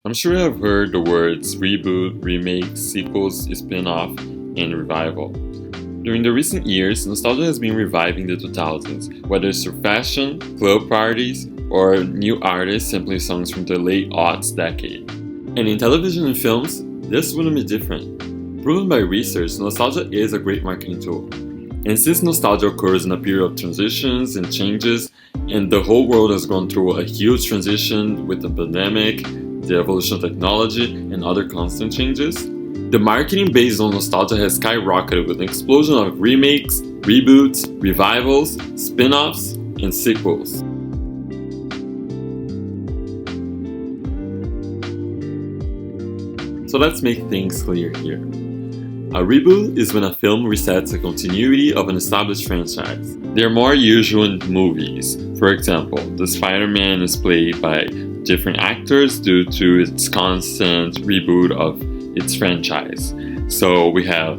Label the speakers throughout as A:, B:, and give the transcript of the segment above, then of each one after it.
A: I'm sure you have heard the words reboot, remake, sequels, spin-off, and revival. During the recent years, nostalgia has been reviving the 2000s, whether it's through fashion, club parties, or new artists sampling songs from the late aughts decade. And in television and films, this wouldn't be different. Proven by research, nostalgia is a great marketing tool. And since nostalgia occurs in a period of transitions and changes, and the whole world has gone through a huge transition with the pandemic, the evolution of technology, and other constant changes, the marketing based on nostalgia has skyrocketed with an explosion of remakes, reboots, revivals, spin-offs, and sequels. So let's make things clear here. A reboot is when a film resets the continuity of an established franchise. They are more usual in movies. For example, the Spider-Man is played by different actors due to its constant reboot of its franchise. So we have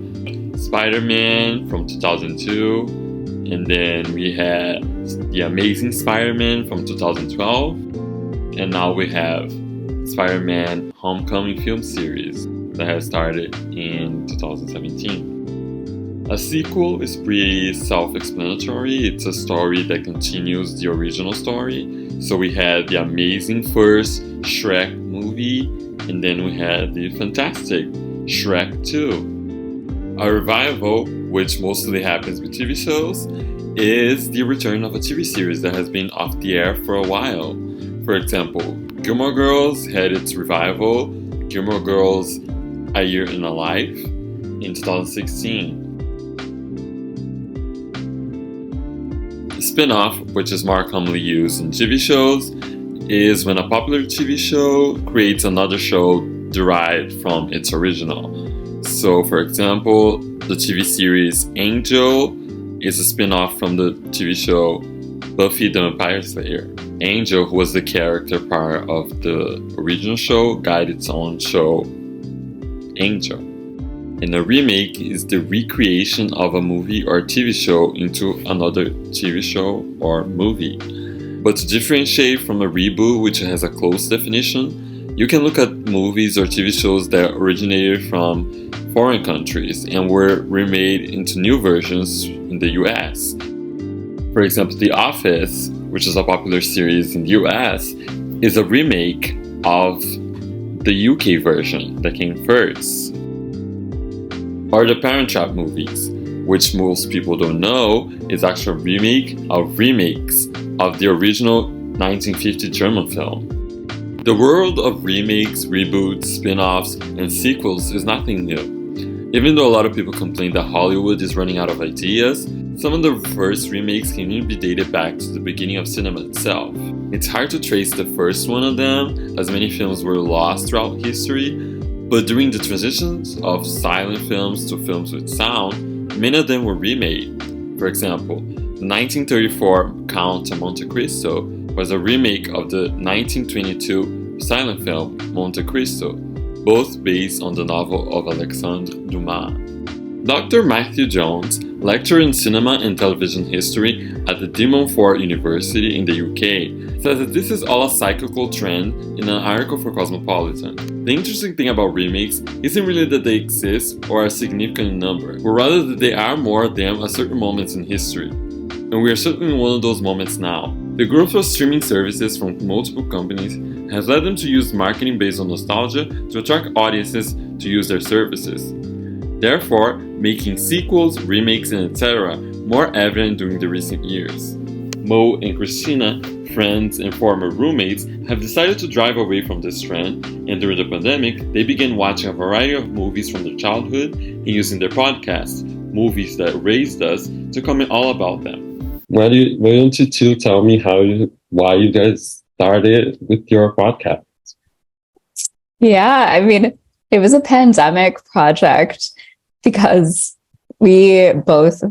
A: Spider-Man from 2002, and then we had The Amazing Spider-Man from 2012, and now we have Spider-Man Homecoming film series that has started in 2017. A sequel is pretty self-explanatory. It's a story that continues the original story. So we had the amazing first Shrek movie, and then we had the fantastic Shrek 2. A revival, which mostly happens with TV shows, is the return of a TV series that has been off the air for a while. For example, Gilmore Girls had its revival, Gilmore Girls A Year in a Life, in 2016. Spin-off, which is more commonly used in TV shows, is when a popular TV show creates another show derived from its original. So, for example, the TV series Angel is a spin-off from the TV show Buffy the Vampire Slayer. Angel, who was the character part of the original show, got its own show, Angel. And a remake is the recreation of a movie or TV show into another TV show or movie. But to differentiate from a reboot, which has a close definition, you can look at movies or TV shows that originated from foreign countries and were remade into new versions in the US. For example, The Office, which is a popular series in the US, is a remake of the UK version that came first. Or the Parent Trap movies, which most people don't know is actually a remake of remakes of the original 1950 German film. The world of remakes, reboots, spin-offs, and sequels is nothing new. Even though a lot of people complain that Hollywood is running out of ideas, some of the first remakes can even be dated back to the beginning of cinema itself. It's hard to trace the first one of them, as many films were lost throughout history, but during the transitions of silent films to films with sound, many of them were remade. For example, the 1934 Count of Monte Cristo was a remake of the 1922 silent film Monte Cristo, both based on the novel of Alexandre Dumas. Dr. Matthew Jones, lecturer in cinema and television history at the De Montfort University in the UK, says that this is all a cyclical trend in an article for Cosmopolitan. The interesting thing about remakes isn't really that they exist or are a significant number, but rather that they are more of them at certain moments in history. And we are certainly in one of those moments now. The growth of streaming services from multiple companies has led them to use marketing based on nostalgia to attract audiences to use their services, therefore making sequels, remakes, and etc. more evident during the recent years. Mo and Christina, friends and former roommates, have decided to drive away from this trend, and during the pandemic, they began watching a variety of movies from their childhood and using their podcast, Movies That Raised Us, to comment all about them. Why don't you two tell me why you guys started with your podcast?
B: Yeah, I mean, it was a pandemic project because we both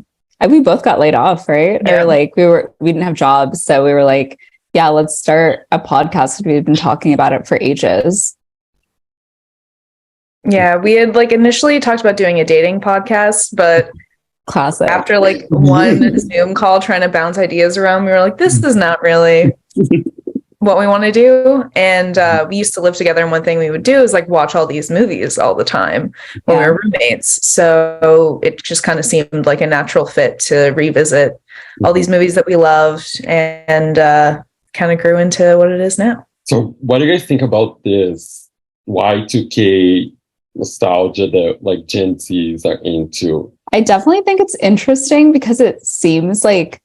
B: got laid off, right?
C: Yeah.
B: Or like we didn't have jobs, so we were like, yeah, let's start a podcast. We've been talking about it for ages.
C: Yeah, we had like initially talked about doing a dating podcast, but
B: Classic.
C: after like one Zoom call trying to bounce ideas around, we were like, this is not really what we want to do. And we used to live together, and one thing we would do is like watch all these movies all the time when we were roommates. So it just kind of seemed like a natural fit to revisit all these movies that we loved, and kind of grew into what it is now.
A: So what do you guys think about this Y2K nostalgia that like Gen Zs are into?
B: I definitely think it's interesting because it seems like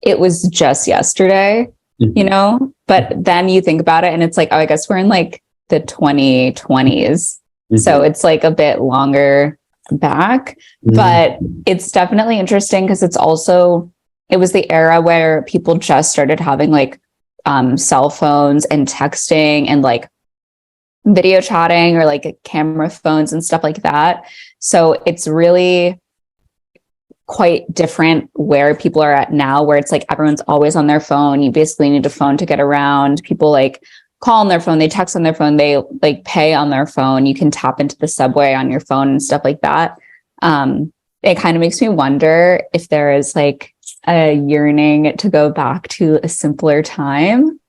B: it was just yesterday, you know, but then you think about it and it's like, oh, I guess we're in like the 2020s. So it's like a bit longer back, but it's definitely interesting because it's also, it was the era where people just started having like cell phones and texting and like video chatting or like camera phones and stuff like that. So it's really quite different where people are at now, where it's like everyone's always on their phone. You basically need a phone to get around. People like call on their phone, they text on their phone, they like pay on their phone. You can tap into the subway on your phone and stuff like that. It kind of makes me wonder if there is like a yearning to go back to a simpler time.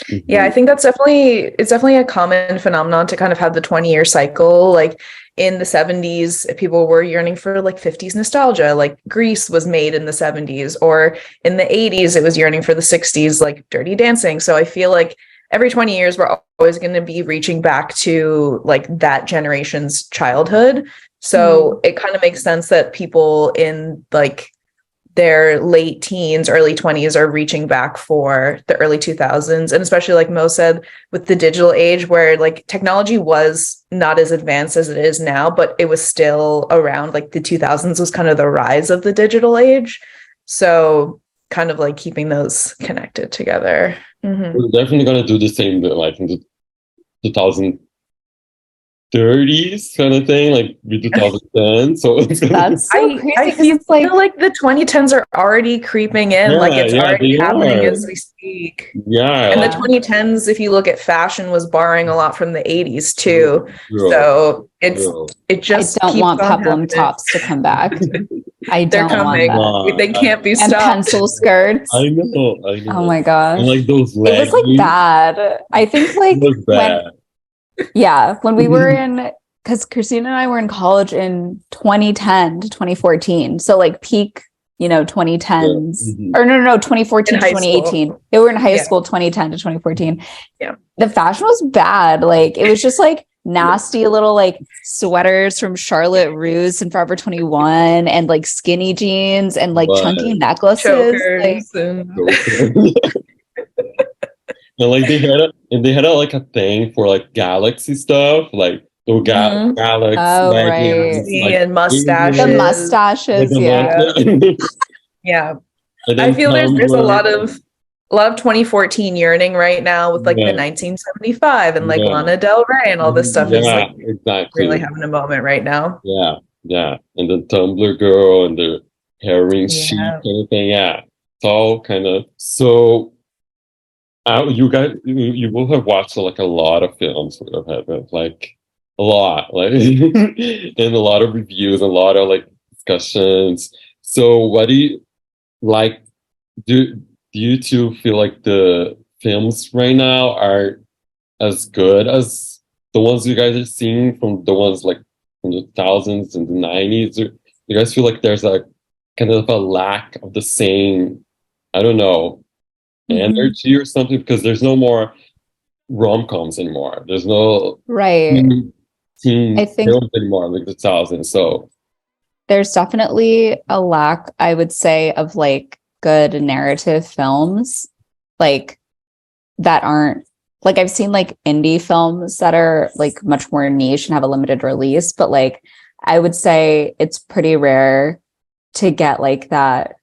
C: Yeah, I think that's definitely a common phenomenon to kind of have the 20-year cycle. Like in the 70s, people were yearning for like 50s nostalgia, like Grease was made in the 70s, or in the 80s, it was yearning for the 60s, like Dirty Dancing. So I feel like every 20 years, we're always going to be reaching back to like that generation's childhood. So it kind of makes sense that people in like their late teens, early 20s are reaching back for the early 2000s. And especially like Mo said, with the digital age where like technology was not as advanced as it is now, but it was still around. Like the 2000s was kind of the rise of the digital age. So kind of like keeping those connected together.
A: We're definitely going to do the same, but like in the 2030s kind of thing, like with 2010. So it's
B: That's so crazy.
C: I feel like the 2010s are already creeping in. Like it's already happening as we speak.
A: Yeah.
C: And the 2010s, if you look at fashion, was borrowing a lot from the 80s too. So it just
B: I don't want peplum tops to come back. I don't want that.
C: They can't be stopped.
B: And pencil skirts.
A: I know.
B: Oh my gosh.
A: And like those leggings.
B: It was like bad. I think like when we were in, because Christina and I were in college in 2010 to 2014. So like peak, 2010s. Or no, 2014 to 2018. They were in high school 2010 to 2014.
C: Yeah.
B: The fashion was bad. Like it was just like nasty little like sweaters from Charlotte Russe and Forever 21 and like skinny jeans and like chunky necklaces.
A: And like they had like a thing for like Galaxy stuff, like the Galaxy
C: and mustaches.
B: The mustaches,
C: yeah. I feel there's a lot of 2014 yearning right now with like the 1975 and like Lana Del Rey and all this stuff is like really having a moment right now.
A: Yeah. And the Tumblr girl and the heroin chic kind of thing. Yeah. It's all kind of so. You guys, you will have watched like a lot of films, like a lot, like and a lot of reviews, a lot of like discussions. So, what do you like? Do you two feel like the films right now are as good as the ones you guys are seeing from the ones like from the 2000s and the 90s? Or you guys feel like there's a kind of a lack of the same, I don't know, energy or something, because there's no more rom-coms anymore. There's no teen films anymore like the 2000s. So
B: there's definitely a lack, I would say, of like good narrative films like that aren't like, I've seen like indie films that are like much more niche and have a limited release, but like I would say it's pretty rare to get like that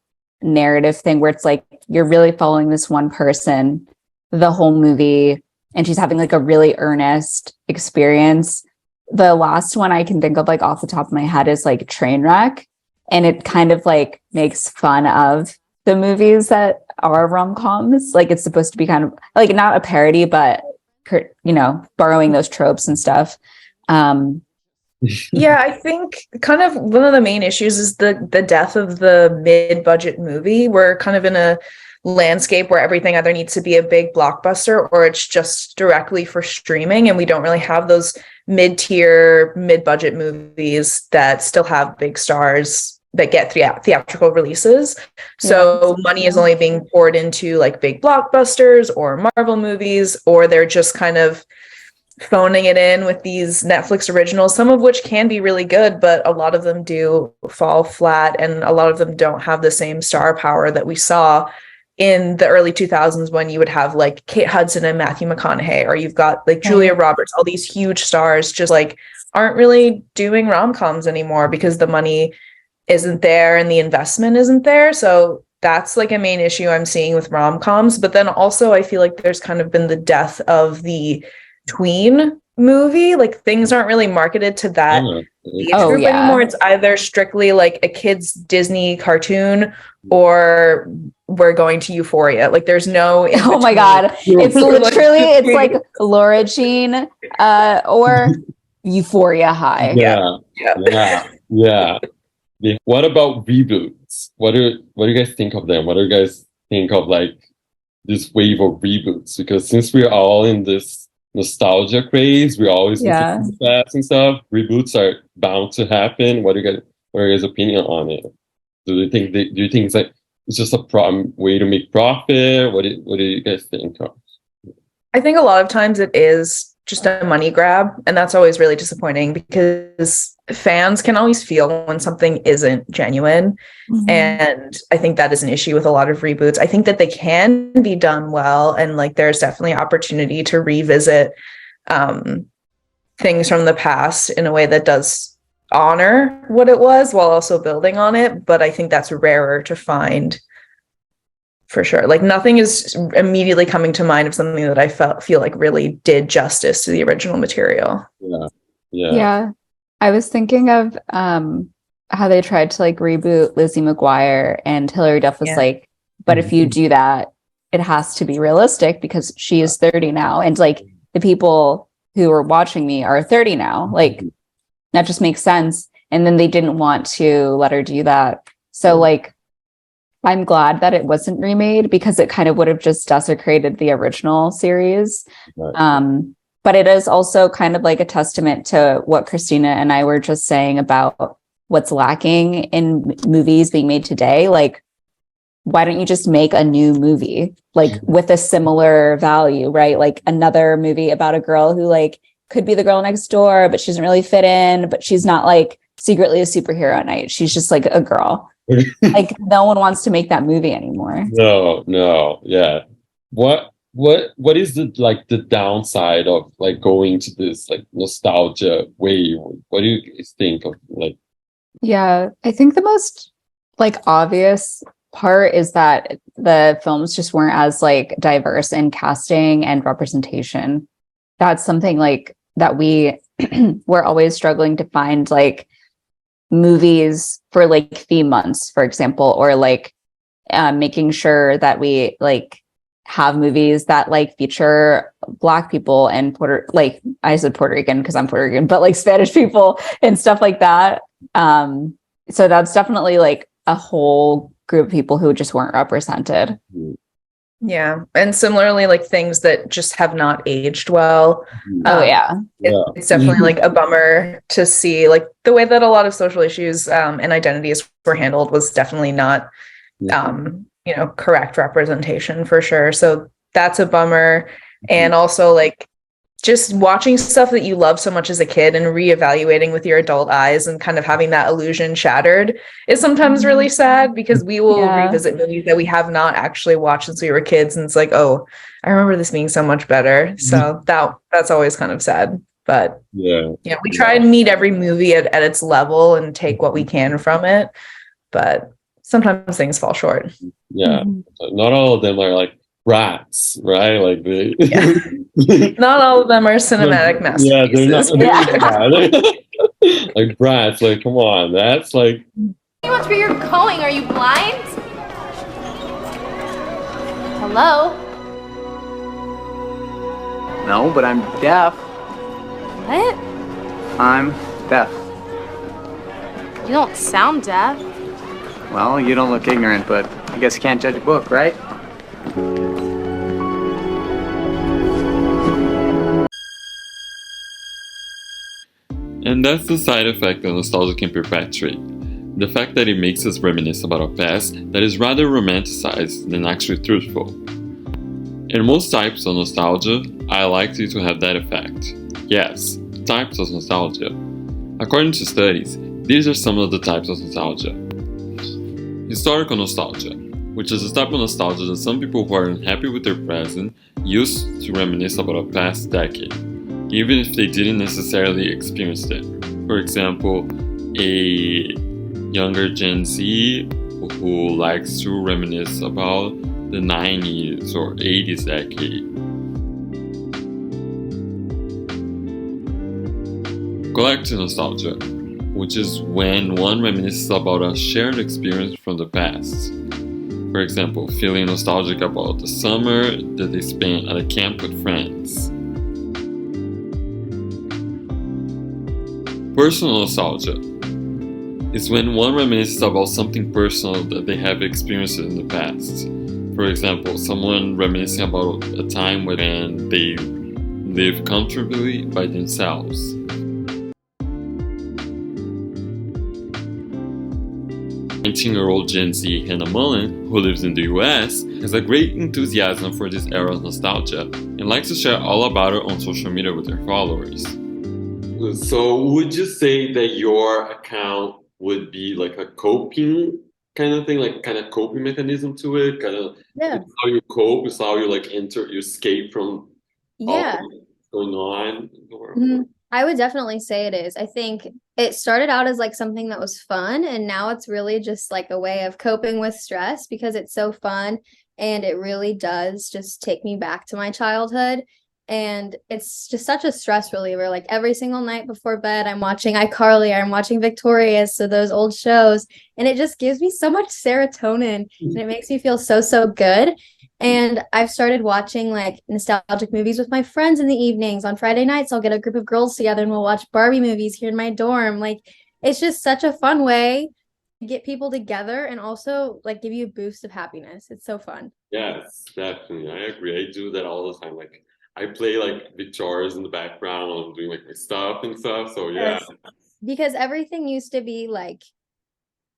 B: narrative thing where it's like you're really following this one person the whole movie and she's having like a really earnest experience. The last one I can think of like off the top of my head is like Trainwreck, and it kind of like makes fun of the movies that are rom-coms. Like it's supposed to be kind of like not a parody, but borrowing those tropes and stuff.
C: Yeah, I think kind of one of the main issues is the death of the mid-budget movie. We're kind of in a landscape where everything either needs to be a big blockbuster or it's just directly for streaming, and we don't really have those mid-tier, mid-budget movies that still have big stars that get theatrical releases. So money is only being poured into like big blockbusters or Marvel movies, or they're just kind of phoning it in with these Netflix originals, some of which can be really good, but a lot of them do fall flat, and a lot of them don't have the same star power that we saw in the early 2000s when you would have like Kate Hudson and Matthew McConaughey, or you've got like Julia Roberts, all these huge stars just like aren't really doing rom-coms anymore because the money isn't there and the investment isn't there. So that's like a main issue I'm seeing with rom-coms. But then also I feel like there's kind of been the death of the tween movie. Like things aren't really marketed to that age group anymore. It's either strictly like a kid's Disney cartoon or we're going to Euphoria. Like there's no
B: oh my god, it's literally it's like Laura Jean or Euphoria High.
A: Yeah. What about reboots? What do you guys think of them? What do you guys think of like this wave of reboots? Because since we're all in this nostalgia craze, we always that and stuff. Reboots are bound to happen. What are your guys' opinion on it? Do you think it's like it's just a way to make profit? What do you guys think of?
C: I think a lot of times it is just a money grab, and that's always really disappointing because fans can always feel when something isn't genuine. And I think that is an issue with a lot of reboots. I think that they can be done well, and like there's definitely opportunity to revisit things from the past in a way that does honor what it was while also building on it. But I think that's rarer to find for sure. Like nothing is immediately coming to mind of something that I feel like really did justice to the original material.
B: Yeah. I was thinking of how they tried to like reboot Lizzie McGuire, and Hilary Duff was like, but if you do that, it has to be realistic because she is 30 now. And like the people who are watching me are 30 now. Like that just makes sense. And then they didn't want to let her do that. So like, I'm glad that it wasn't remade because it kind of would have just desecrated the original series. But it is also kind of like a testament to what Christina and I were just saying about what's lacking in movies being made today. Like, why don't you just make a new movie like with a similar value, right? Like another movie about a girl who like could be the girl next door, but she doesn't really fit in, but she's not like secretly a superhero at night. She's just like a girl. Like no one wants to make that movie anymore.
A: No. Yeah. What is the downside of like going to this like nostalgia wave? What do you guys think of like?
B: Yeah, I think the most like obvious part is that the films just weren't as like diverse in casting and representation. That's something like that we were always struggling to find like movies for like theme months, for example, or like making sure that we like have movies that like feature Black people and I said Puerto Rican because I'm Puerto Rican, but like Spanish people and stuff like that. So that's definitely like a whole group of people who just weren't represented.
C: Yeah. And similarly, like things that just have not aged well. It's definitely like a bummer to see like the way that a lot of social issues and identities were handled was definitely not, correct representation for sure. So that's a bummer. And also like just watching stuff that you love so much as a kid and reevaluating with your adult eyes and kind of having that illusion shattered is sometimes really sad because we will revisit movies that we have not actually watched since we were kids. And it's like, oh, I remember this being so much better. So that's always kind of sad. But we try and meet every movie at its level and take what we can from it. But sometimes things fall short.
A: Yeah. Not all of them are like brats, right? Like they
C: not all of them are cinematic masterpieces.
A: They're not like brats. Like, come on, that's like.
D: He wants where you're going. Are you blind? Hello?
E: No, but I'm deaf.
D: What?
E: I'm deaf.
D: You don't sound deaf.
E: Well, you don't look ignorant, but I guess you can't judge a book, right?
A: And that's the side effect that nostalgia can perpetuate. The fact that it makes us reminisce about a past that is rather romanticized than actually truthful. In most types of nostalgia are likely to have that effect. Yes, types of nostalgia. According to studies, these are some of the types of nostalgia. Historical nostalgia, which is a type of nostalgia that some people who are unhappy with their present use to reminisce about a past decade, even if they didn't necessarily experience it. For example, a younger Gen Z who likes to reminisce about the 90s or 80s decade. Collective nostalgia, which is when one reminisces about a shared experience from the past. For example, feeling nostalgic about the summer that they spent at a camp with friends. Personal nostalgia is when one reminisces about something personal that they have experienced in the past. For example, someone reminiscing about a time when they lived comfortably by themselves. 19-year-old Gen Z Hannah Mullen, who lives in the US, has a great enthusiasm for this era of nostalgia and likes to share all about it on social media with her followers. So would you say that your account would be like a coping kind of thing, like kind of coping mechanism to it? Kind of
F: Yeah.
A: it's how you cope, it's how you like you escape from all
F: Yeah.
A: that's going on in the world.
F: Mhm. I would definitely say it is. I think it started out as like something that was fun, and now it's really just like a way of coping with stress because it's so fun and it really does just take me back to my childhood. And it's just such a stress reliever. Like every single night before bed, I'm watching iCarly, I'm watching Victorious, so those old shows, and it just gives me so much serotonin and it makes me feel so good. And I've started watching like nostalgic movies with my friends in the evenings. On Friday nights, I'll get a group of girls together and we'll watch Barbie movies here in my dorm. Like it's just such a fun way to get people together and also like give you a boost of happiness. It's so fun.
A: Yes, definitely. I agree. I do that all the time. Like I play like Victoria's in the background while I'm doing like my stuff and stuff. So yeah.
F: Yes. Because everything used to be like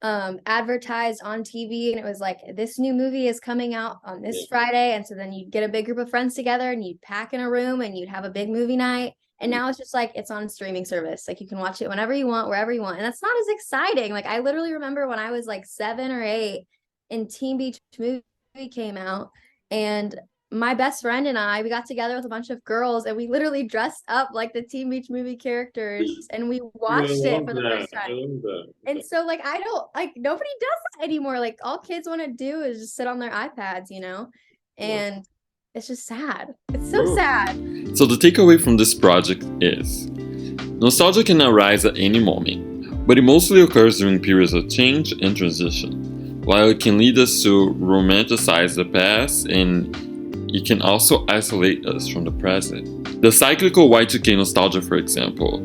F: advertised on TV, and it was like this new movie is coming out on this Friday, and so then you'd get a big group of friends together and you'd pack in a room and you'd have a big movie night. And now it's just like it's on streaming service, like you can watch it whenever you want, wherever you want, and that's not as exciting. Like I literally remember when I was like 7 or 8 and Teen Beach Movie came out, and my best friend and I, we got together with a bunch of girls and we literally dressed up like the Teen Beach Movie characters and we watched it for the first time. And so like I don't like nobody does that anymore. Like all kids want to do is just sit on their iPads, you know? And it's just sad. It's so sad.
A: So the takeaway from this project is nostalgia can arise at any moment, but it mostly occurs during periods of change and transition. While it can lead us to romanticize the past, and it can also isolate us from the present. The cyclical Y2K nostalgia, for example,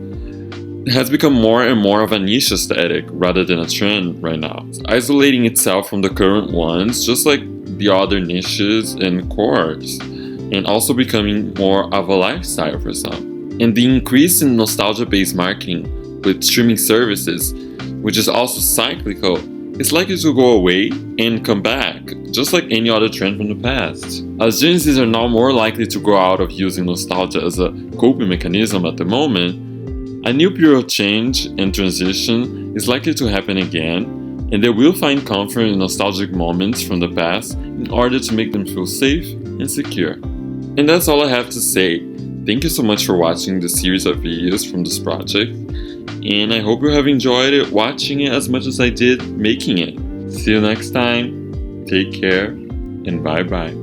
A: has become more and more of a niche aesthetic rather than a trend right now, isolating itself from the current ones, just like the other niches and cores, and also becoming more of a lifestyle for some. And the increase in nostalgia-based marketing with streaming services, which is also cyclical, is likely to go away and come back, just like any other trend from the past. As Gen Zs are now more likely to grow out of using nostalgia as a coping mechanism at the moment, a new period of change and transition is likely to happen again, and they will find comfort in nostalgic moments from the past in order to make them feel safe and secure. And that's all I have to say. Thank you so much for watching this series of videos from this project, and I hope you have enjoyed it watching it as much as I did making it. See you next time, take care, and bye bye.